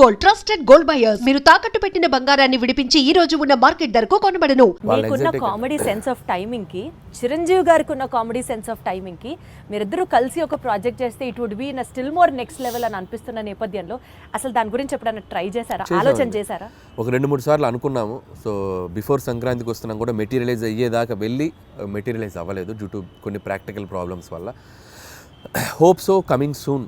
Gold, trusted gold buyers. మీరు తాకట్టు పెట్టిన బంగారాన్ని విడిపించి ఈ రోజు ఉన్న మార్కెట్ ధరకు కొనబడను. మీకున్న కామెడీ సెన్స్ ఆఫ్ టైమింగ్ కి, చిరంజీవి గారికి ఉన్న కామెడీ సెన్స్ ఆఫ్ టైమింగ్ కి మీరిద్దరూ కలిసి ఒక ప్రాజెక్ట్ చేస్తే it would be in still more next level అని అనిపిస్తున్న నేపథ్యంలో అసలు దాని గురించి ఎప్పుడైనా ట్రై చేశారా, ఆలోచన చేశారా? ఒక 2-3 సార్లు అనుకున్నాము. సో బిఫోర్ సంక్రాంతికి వస్తున్నాం కూడా మెటీరియలైజ్ అయ్యేదాకా వెళ్ళి మెటీరియలైజ్ అవ్వలేదు డ్యూ టు కొన్ని ప్రాక్టికల్ ప్రాబ్లమ్స్ వల్ల. హోప్ సో కమింగ్ సూన్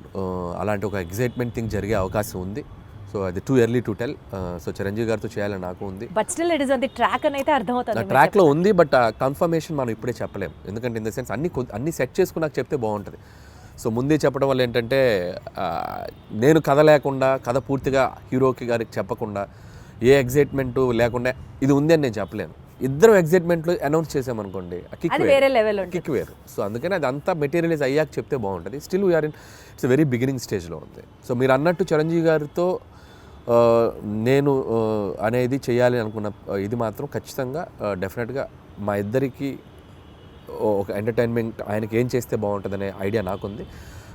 అలాంటి ఒక ఎగ్జైట్మెంట్ థింగ్ జరిగే అవకాశం ఉంది. సో అది too early to tell. So Chiranjeevi గారితో చేయాలని నాకు ఉంది. But still it is on the track అని అయితే అర్థమవుతుంది. ట్రాక్లో ఉంది, బట్ కన్ఫర్మేషన్ మనం ఇప్పుడే చెప్పలేము. ఎందుకంటే ఇన్ ద సెన్స్ అన్ని సెట్ చేసుకున్నాక చెప్తే బాగుంటుంది. సో ముందే చెప్పడం వల్ల ఏంటంటే నేను కథ లేకుండా, కథ పూర్తిగా హీరోకి గారికి చెప్పకుండా, ఏ ఎగ్జైట్మెంట్ లేకుండా ఇది ఉంది అని నేను చెప్పలేను. ఇద్దరు ఎగ్జైట్మెంట్లు అనౌన్స్ చేసామనుకోండి, కిక్ వేరు. సో అందుకని అది అంతా మెటీరియలైజ్ అయ్యాక చెప్తే బాగుంటుంది. Still we are in it's very beginning స్టేజ్లో ఉంది. సో మీరు అన్నట్టు చిరంజీవి గారితో నేను అనేది చేయాలి అనుకున్న ఇది మాత్రం ఖచ్చితంగా డెఫినెట్గా మా ఇద్దరికి ఒక ఎంటర్టైన్మెంట్, ఆయనకి ఏం చేస్తే బాగుంటుంది అనే ఐడియా నాకుంది.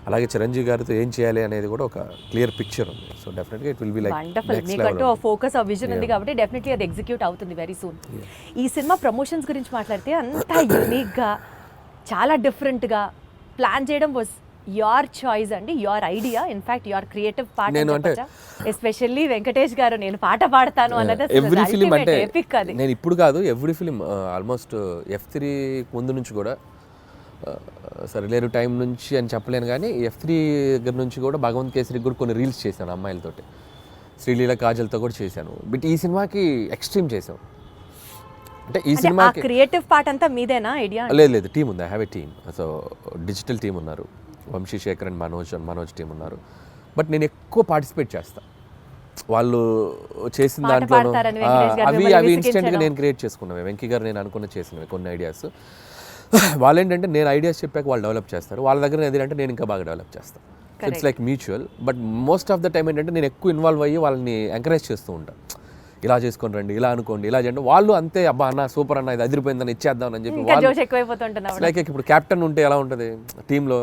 అలాగే చిరంజీవి గారితో ఏం చేయాలి అనేది కూడా ఒక క్లియర్ పిక్చర్ ఉంది. సో డెఫినెట్గా ఇట్ విల్ బి లైక్ మీకంటూ ఫోకస్ ఆ విజన్ ఉంది కాబట్టి డెఫినెట్లీ అది ఎగ్జిక్యూట్ అవుతుంది వెరీ సూన్. ఈ సినిమా ప్రమోషన్స్ గురించి మాట్లాడితే అంతా యూనిక్గా, చాలా డిఫరెంట్గా ప్లాన్ చేయడం వాజ్ యువర్ చాయిస్ అండి, your idea, in fact your creative part. Especially Venkatesh గారు నేను పాట పాడతాను అన్నది ఎవ్రీ ఫిలిం అంటే ఎపిక్. అది నేను ఇప్పుడు కాదు, ఎవ్రీ ఫిలిం ఆల్మోస్ట్ F3 ముందు నుంచి కూడా, సరిలేరు టైం నుంచి అని చెప్పలేను కానీ F3 దగ్గర నుంచి కూడా భగవంత్ కేసరికి కూడా కొన్ని రీల్స్ చేశాను అమ్మాయిలతోటి, శ్రీలీల కాజల్తో కూడా చేశాను. బట్ ఈ సినిమాకి ఎక్స్ట్రీమ్ చేసాం. అంటే ఈ సినిమా క్రియేటివ్ పార్ట్ అంతా మీదేనా ఐడియా? లేదు, టీం ఉంది. I have a team. So digital team ఉన్నారు, వంశీశేఖర్ అండ్ మనోజ్ టీం ఉన్నారు. బట్ నేను ఎక్కువ పార్టిసిపేట్ చేస్తాను. వాళ్ళు చేసిన దాంట్లో అవి ఇన్స్టెంట్గా నేను క్రియేట్ చేసుకున్నాను. వెంకీ గారు నేను అనుకున్న చేసినవి కొన్ని ఐడియాస్. వాళ్ళు ఏంటంటే నేను ఐడియాస్ చెప్పాక వాళ్ళు డెవలప్ చేస్తారు, వాళ్ళ దగ్గర ఏదంటే నేను ఇంకా బాగా డెవలప్ చేస్తాను. It's like mutual. But most of the time ఏంటంటే నేను ఎక్కువ ఇన్వాల్వ్ అయ్యి వాళ్ళని ఎంకరేజ్ చేస్తూ ఉంటాను. ఇలా చేసుకొని రండి, ఇలా అనుకోండి, ఇలా చేయండి. వాళ్ళు అంతే, అబ్బా అన్న సూపర్ అన్న, ఇది అదిరిపోయిందని ఇచ్చేద్దాం అని చెప్పి. లైక్ ఇప్పుడు క్యాప్టెన్ ఉంటే ఎలా ఉంటుంది టీంలో,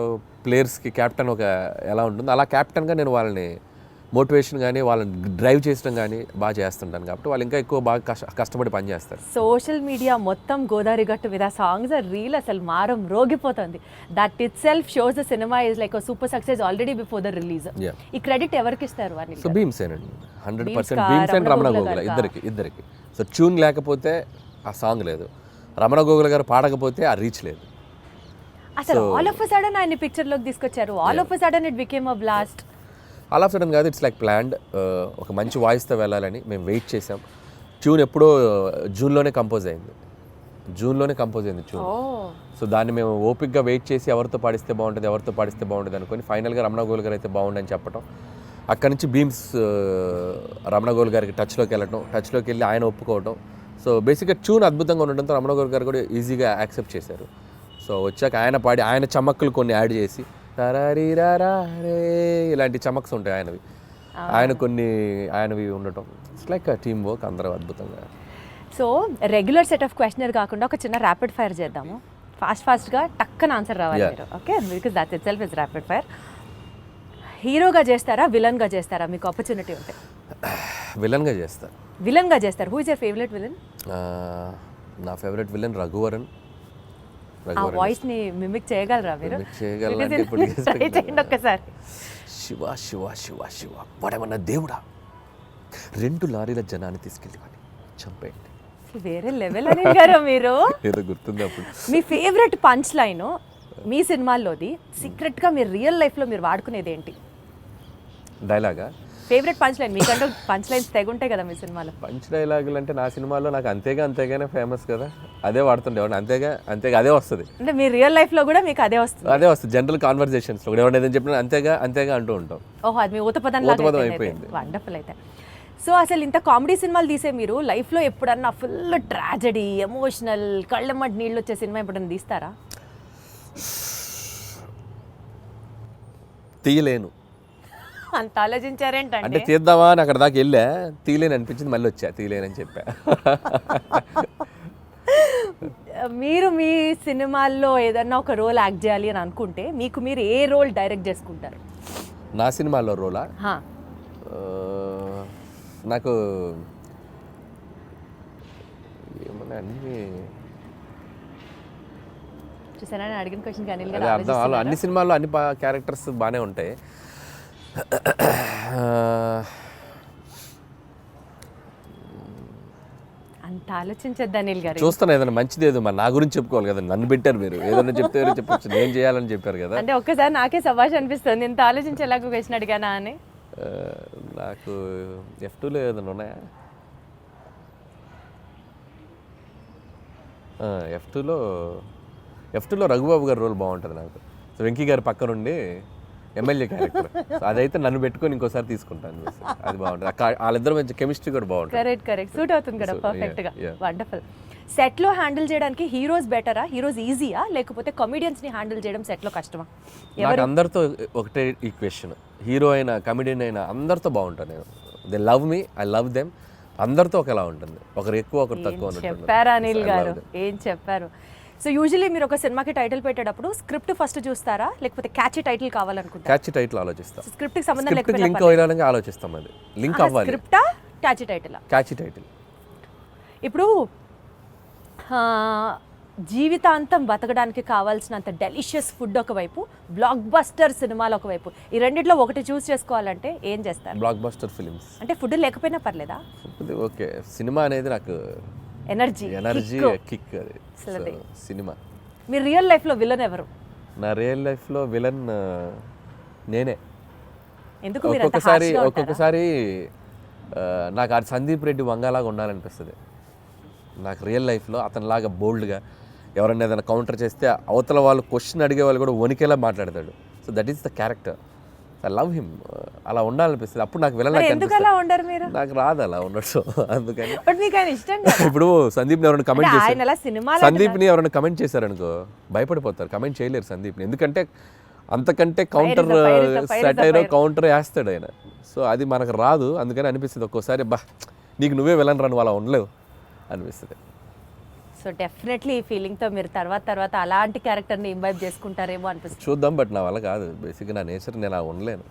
ప్లేయర్స్కి క్యాప్టెన్ ఒక ఎలా ఉంటుంది, అలా క్యాప్టెన్గా నేను వాళ్ళని మోటివేషన్ కానీ వాళ్ళని డ్రైవ్ చేయడం కానీ బాగా చేస్తుంటాను. కాబట్టి వాళ్ళు ఇంకా ఎక్కువ బాగా కష్టపడి పనిచేస్తారు. సోషల్ మీడియా మొత్తం గోదావరి గట్టు మీద సాంగ్స్ రీల్ అసలు మారం రోగిపోతుంది. That itself shows the cinema is like super success already before the release. ఈ క్రెడిట్ ఎవరికి ఇస్తారు? వారిని సో భీమ్సేనండి, 100% భీమ్సేన్, రమణ గోగుల ఇద్దరికి. సో ట్యూన్ లేకపోతే ఆ సాంగ్ లేదు, రమణ గోగుల గారు పాడకపోతే ఆ రీచ్ లేదు. అసలు ఆల్ ఆఫ్ ఎ సడన్ ఆయన పిక్చర్ లోకి తీసుకొచ్చారు. All of a sudden it became a blast. All of sudden కాదు, ఇట్స్ లైక్ ప్లాన్డ్. ఒక మంచి వాయిస్తో వెళ్ళాలని మేము వెయిట్ చేసాం. ట్యూన్ ఎప్పుడో జూన్లోనే కంపోజ్ అయింది ట్యూన్. సో దాన్ని మేము ఓపిక్గా వెయిట్ చేసి ఎవరితో పాడిస్తే బాగుంటుంది అనుకొని ఫైనల్గా రమణ గోల్ గారు అయితే బాగుండని చెప్పడం, అక్కడి నుంచి భీమ్స్ రమణ గోల్ గారికి టచ్లోకి వెళ్ళి ఆయన ఒప్పుకోవడం. సో బేసిక్గా ట్యూన్ అద్భుతంగా ఉండడంతో రమణ గోల్ గారు కూడా ఈజీగా యాక్సెప్ట్ చేశారు. సో వచ్చాక ఆయన పాడి, ఆయన చమక్కులు కొన్ని యాడ్ చేసి ఇలాంటి చమక్స్ ఉంటాయి ఆయనవి ఉండటం. ఇట్స్ లైక్ టీమ్ వర్క్, అందరూ అద్భుతంగా. So regular set of questionnaire కాకుండా ఒక చిన్న ర్యాపిడ్ ఫైర్ చేద్దాము. ఫాస్ట్గా టక్కన ఆన్సర్ రావాలి మీరు. Okay, because that it self is rapid fire. హీరోగా చేస్తారా, విలన్గా చేస్తారా? మీకు ఆపర్చునిటీ ఉంటే విలన్గా చేస్తారు. Who is your favourite villain? నా ఫేవరెట్ విలన్ రఘువరన్. ఆ వాయిస్ ని మిమిక్ చేయగలరా మీరు? ఒక్కసారి. శివ శివ శివ శివ పడమన్న దేవుడా, 2 లారీల జనాన్ని తీసుకెళ్ళి చంపేయండి. వేరే లెవెల్ అని గారు మీరు. ఏదో గుర్తుంది అప్పుడు. మీ ఫేవరెట్ పంచ్ లైన్ మీ సినిమాల్లోది, సీక్రెట్ గా మీరు రియల్ లైఫ్ లో మీరు వాడుకునేది ఏంటి? డైలాగా? ఫేవరెట్ పంచ్ లైన్ మీకంటూ పంచ్ లైన్స్ తెగుంటాయి కదా మీ సినిమాలో. పంచ్ డైలాగులు అంటే నా సినిమాలో నాకు అంతేగానే ఫేమస్ కదా, అదే వాడుతుండేవాడిని. అంతేగా అదే వస్తుంది. అంటే మీ రియల్ లైఫ్ లో కూడా మీకు అదే వస్తుంది? జనరల్ కాన్వర్సేషన్స్ లో ఎవరైనా ఏదైనా చెప్పినా అంతేగా అంటూ ఉంటాం. ఓహో, అది మీ ఊతపదం అయిపోయింది. వండర్ఫుల్. అయితే సో అసలు ఇంత కామెడీ సినిమాలు తీసే మీరు లైఫ్లో ఎప్పుడన్నా ఫుల్ ట్రాజడీ, ఎమోషనల్, కళ్ళమ్మటి నీళ్ళు వచ్చే సినిమా ఎప్పుడన్నా తీస్తారా? తీయలేను. అంత ఆలోచించారేంటంటే? అంటే తీద్దామా అని అక్కడ దాకా వెళ్ళా, తీయలేని అనిపించింది, మళ్ళీ వచ్చా తీయలేనని చెప్పా. మీరు మీ సినిమాల్లో ఏదన్నా ఒక రోల్ యాక్ట్ చేయాలి అని అనుకుంటే మీరు ఏ రోల్ డైరెక్ట్ చేసుకుంటారు? నా సినిమాలో రోలా? నాకు ఏమన్నా అన్ని చూసారా నేను అడిగిన క్వశ్చన్ అనిల్ అదే గారు అర్థం వాళ్ళు అన్ని సినిమాల్లో అన్ని క్యారెక్టర్స్ బాగానే ఉంటాయి. అంత ఆలోచించద్దు అనిల్ గారు. చూస్తాను ఏదైనా మంచిది ఏదో మరి నా గురించి చెప్పుకోవాలి కదా, నన్ను పెట్టారు మీరు, ఏదైనా చెప్తే చెప్పచ్చు, నేను చేయాలని చెప్పారు కదా. అంటే ఒక్కసారి నాకే సభాష్ అనిపిస్తుంది ఇంత ఆలోచించి ఎలాగో క్వశ్చన్ అడిగానా అని. నాకు F2లో ఏదైనా ఉన్నాయా? F2లో రఘుబాబు గారి రోల్ బాగుంటుంది నాకు. సో వెంకీ గారి పక్క నుండి ఎమ్మెల్యే క్యారెక్టర్, అదైతే నన్ను పెట్టుకొని ఇంకోసారి తీసుకుంటాను, అది బాగుంటుంది. వాళ్ళిద్దరు మంచి కెమిస్ట్రీ కూడా బాగుంటుంది. కరెక్ట్ సూట్ అవుతుంది కదా పర్ఫెక్ట్ గా. వండర్ఫుల్. సెట్ లో హ్యాండిల్ చేయడానికి హీరోస్ బెటరా, హీరోస్ ఈజీయా, లేకపోతే కమెడియన్స్ ని హ్యాండిల్ చేయడం సెట్ లో కష్టమా? నాకు అందరితో ఒకటే ఈక్వేషన్, హీరో అయినా కమెడియన్ అయినా అందరితో బాగుంటాను నేను. They love me, I love them. అందరితో ఒకలా ఉంటుంది, ఒకరు ఎక్కువ ఒకరు తక్కువ. చెప్పారు అనిల్ గారు, ఏం చెప్పారు. సో యూజువల్లీ మీరు ఒక సినిమాకి టైటిల్ పెట్టేటప్పుడు స్క్రిప్ట్ ఫస్ట్ చూస్తారా, లేకపోతే క్యాచీ టైటిల్ కావాలనుకుంటారా? క్యాచీ టైటిల్ ఆలోచిస్తాం. స్క్రిప్ట్ కి సంబంధం లేకపోతే లింక్ అవ్వాలని ఆలోచిస్తాం. అది లింక్ అవ్వాలి. స్క్రిప్టా క్యాచీ టైటిలా? Catchy title. ఇప్పుడు జీవితాంతం బతకడానికి కావాల్సినంత డెలిషియస్ ఫుడ్ ఒకవైపు, బ్లాక్ బస్టర్ సినిమాలు ఒకవైపు, ఈ రెండిట్లో ఒకటి చూస్ చేసుకోవాలంటే ఏం చేస్తారు? Blockbuster films. అంటే ఫుడ్ లేకపోయినా పర్లేదా? ఓకే, సినిమా అనేది నాకు ఎనర్జీ కిక్. అది సినిమా. మీ రియల్ లైఫ్ లో విలన్ ఎవరు? నా రియల్ లైఫ్ లో విలన్ నేనే. ఎందుకు? ఒక్కొక్కసారి నాకు అది సందీప్ రెడ్డి వంగలాగా ఉండాలనిపిస్తుంది. నాకు రియల్ లైఫ్లో అతనిలాగా బోల్డ్గా ఎవరైనా ఏదైనా కౌంటర్ చేస్తే అవతల వాళ్ళు క్వశ్చన్ అడిగే వాళ్ళు కూడా వణికేలా మాట్లాడతాడు. So that is the character. I love him. అలా ఉండాలనిపిస్తుంది. అప్పుడు నాకు విలన్ నాకు రాదు అలా ఉండడు. అందుకని ఇప్పుడు సందీప్ని ఎవరైనా కమెంట్ చేశారు, సందీప్ని ఎవరైనా కమెంట్ చేశారనుకో భయపడిపోతారు, కమెంట్ చేయలేరు సందీప్ని. ఎందుకంటే అంతకంటే కౌంటర్ సటైరో కౌంటర్ వేస్తాడు ఆయన. సో అది మనకు రాదు. అందుకని అనిపిస్తుంది ఒక్కోసారి, బా నీకు నువ్వే విలన్ రా, నువ్వు అలా ఉండలేవు అనిపిస్తుంది. సో డెఫినెట్లీ ఈ ఫీలింగ్తో మీరు తర్వాత అలాంటి క్యారెక్టర్ని ఇంబైబ్ చేసుకుంటారేమో అనిపిస్తుంది. చూద్దాం. బట్ నా వల్ల కాదు, బేసిక్గా నా నేచర్, నేను అలా ఉండలేను.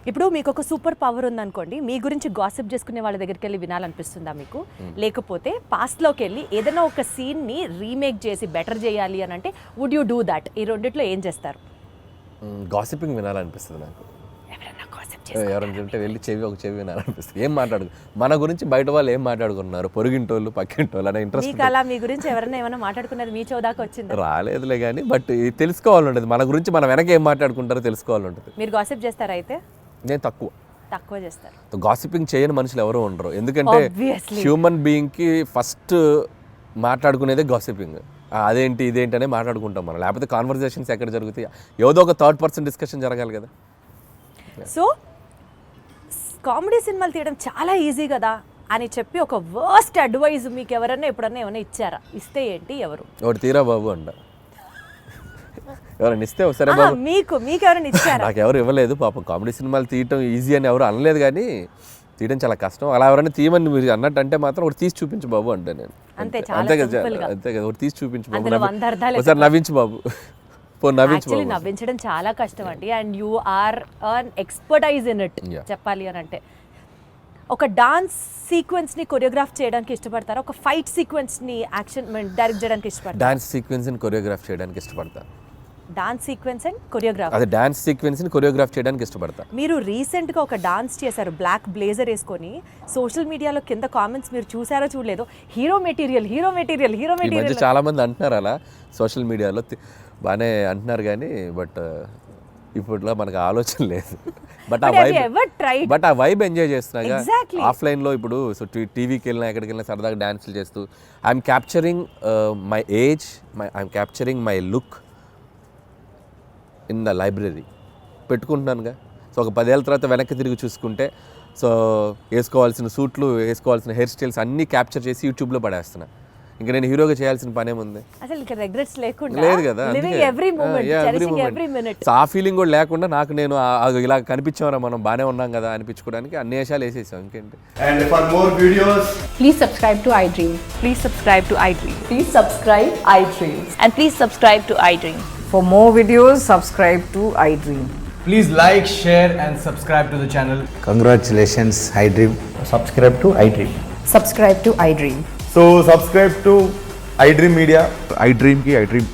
ఇప్పుడు మీకు ఒక సూపర్ పవర్ ఉందనుకోండి, మీ గురించి గాసిప్ చేసుకునే వాళ్ళ దగ్గరికి వెళ్ళి వినాలనిపిస్తుందా మీకు? లేకపోతే పాస్ట్లోకి వెళ్ళి ఏదైనా ఒక సీన్ని రీమేక్ చేసి బెటర్ చేయాలి అని అంటే వుడ్ యూ డూ దాట్? ఈ రెండిట్లో ఏం చేస్తారు? గాసిపింగ్ వినాలనిపిస్తుంది నాకు. ఎవరైనా చెప్తే వెళ్ళి ఒక చెవి వినాలనిపిస్తుంది. ఏం మాట్లాడు మన గురించి బయట వాళ్ళు ఏం మాట్లాడుకున్నారు, పొరుగింటోళ్ళు పక్కింటోళ్ళు అనే ఇంట్రెస్ట్. అలా మీ గురించి ఎవరైనా ఏమైనా మాట్లాడుకున్నది మీ చోదాకా వచ్చింది? రాలేదులే కానీ, బట్ తెలుసుకోవాలంటది మన గురించి, మన వెనక ఏం మాట్లాడుకుంటారో తెలుసుకోవాలంటది. మీరు గాసిప్ చేస్తారా? అయితే నేను తక్కువ చేస్తారు. గాసిపింగ్ చేయని మనుషులు ఎవరు ఉండరు. ఎందుకంటే హ్యూమన్ బీయింగ్కి ఫస్ట్ మాట్లాడుకునేదే గాసిపింగ్. అదేంటి ఇదేంటి అనే మాట్లాడుకుంటాం మనం, లేకపోతే కాన్వర్జేషన్స్ ఎక్కడ జరుగుతాయి? ఏదో ఒక థర్డ్ పర్సన్ డిస్కషన్ జరగాలి కదా. సో కామెడీ సినిమాలు తీయడం చాలా ఈజీ కదా అని చెప్పి ఒక వర్స్ట్ అడ్వైజ్ మీకు ఎవరైనా ఎప్పుడన్నా ఏమైనా ఇచ్చారా? ఇస్తే ఏంటి, ఎవరు? ఒకటి తీరా బాబు అంట. ఎవరైనా ఇస్తే సరే బాబు. మీకు ఎవరైనా ఇచ్చారా? నాకు ఎవరు ఇవ్వలేదు పాపం. కామెడీ సినిమాలు తీయటం ఈజీ అని ఎవరు అనలేదు, కానీ తీయడం చాలా కష్టం. అలా ఎవరైనా తీయమని మీరు అన్నట్టు అంటే మాత్రం ఒకటి తీసి చూపించు బాబు అంటే నేను అంతే కదా, ఒకటి తీసి చూపించు బాబు, ఒకసారి నవ్వించు బాబు. నవ్వించడం చాలా కష్టం అండి. And you are an expertise in it చెప్పాలి అని అంటే. ఒక డాన్స్ సీక్వెన్స్ ని కొరియోగ్రాఫ్ చేయడానికి ఇష్టపడతారా? ఒక ఫైట్ సీక్వెన్స్ ని యాక్షన్ డైరెక్ట్ చేయడానికి ఇష్టపడతారా? డాన్స్ సీక్వెన్స్ ని కొరియోగ్రాఫ్ చేయడానికి ఇష్టపడతా. Dance sequence and choreograph. అదే డాన్స్ సీక్వెన్స్ ని కొరియోగ్రాఫ్ చేయడానికి ఇష్టపడతా. మీరు రీసెంట్ గా ఒక డాన్స్ చేశారు బ్లాక్ బ్లేజర్ వేసుకొని. సోషల్ మీడియాలో కింద కామెంట్స్ మీరు చూసారో చూడలేదో, హీరో మెటీరియల్. చాలా మంది అంటున్నారు అలా సోషల్ మీడియాలో, బాగానే అంటున్నారు కానీ, బట్ ఇప్పట్లో మనకు ఆలోచన లేదు. బట్ ఆ వైబ్ ఎంజాయ్ చేస్తున్నాగా ఆఫ్లైన్లో. ఇప్పుడు సో టీవీకి వెళ్ళినా ఎక్కడికి వెళ్ళినా సరదాగా డాన్సులు చేస్తూ I'm capturing my age, I'm capturing my look in the library పెట్టుకుంటున్నానుగా. సో ఒక 10 ఏళ్ళ తర్వాత వెనక్కి తిరిగి చూసుకుంటే, సో వేసుకోవాల్సిన సూట్లు, వేసుకోవాల్సిన హెయిర్ స్టైల్స్ అన్నీ క్యాప్చర్ చేసి యూట్యూబ్లో పడేస్తున్నా. ఇంకా నేను హీరోగా చేయాల్సిన పనేముంది? లేదు కదా. ఆ ఫీలింగ్ కూడా లేకుండా నాకు నేను ఇలా కనిపించామరా మనం బాగానే ఉన్నాం కదా అనిపించుకోవడానికి అన్ని వేషాలు వేసేసాం. ఇంకేంటి. And for more videos, please subscribe to iDream. Please subscribe to iDream. Please subscribe iDream. And please subscribe to iDream. For more videos, subscribe to iDream. please like, share and subscribe to the channel. Congratulations, iDream. subscribe to iDream. Subscribe to iDream. So subscribe to iDream Media. iDream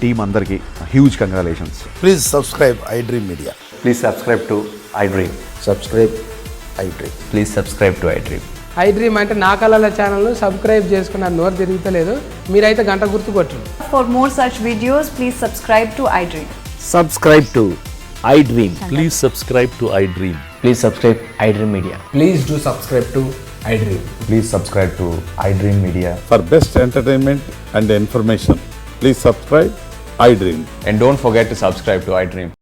team అందరికి huge congratulations. Please subscribe iDream Media. Please subscribe to iDream. Subscribe iDream. Please subscribe to iDream. iDream అంటే నా కళల ఛానల్ను subscribe చేసుకున్న నోరు తిరుగుతలేదు, మీరైతే గంట గుర్తు కొట్టండి. For more such videos, please subscribe to iDream. Subscribe to iDream. Please subscribe to iDream. Please subscribe iDream Media. Please do subscribe to iDream. Please subscribe to iDream Media. For best entertainment and information, please subscribe iDream. And don't forget to subscribe to iDream.